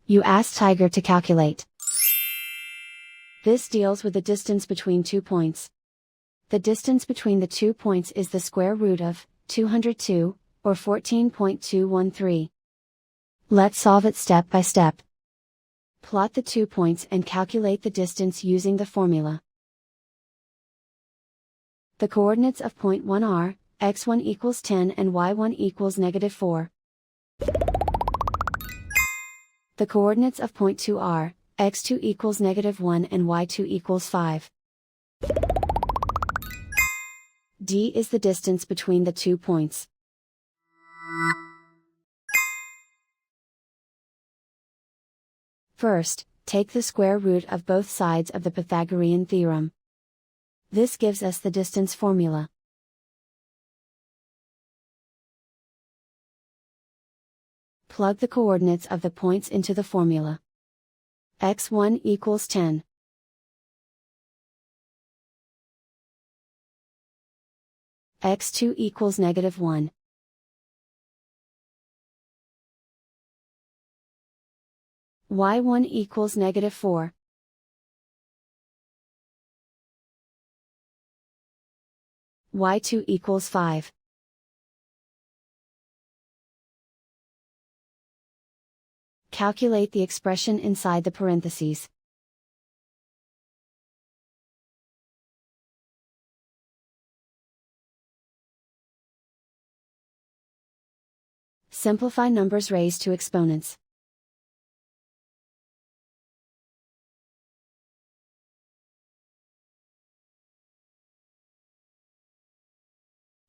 You ask Tiger to calculate. This deals with the distance between 2 points. The distance between the 2 points is the square root of 202, or 14.213. Let's solve it step by step. Plot the 2 points and calculate the distance using the formula. The coordinates of point 1 are, x1 equals 10 and y1 equals -4. The coordinates of point 2 are, x2 equals -1 and y2 equals 5. D is the distance between the 2 points. First, take the square root of both sides of the Pythagorean theorem. This gives us the distance formula. Plug the coordinates of the points into the formula. x1 equals 10. x2 equals -1. y1 equals -4. y2 equals 5. Calculate the expression inside the parentheses. Simplify numbers raised to exponents.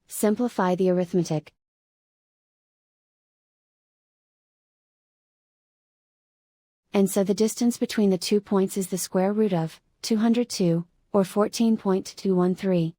Simplify the arithmetic. And so the distance between the 2 points is the square root of 202, or 14.213.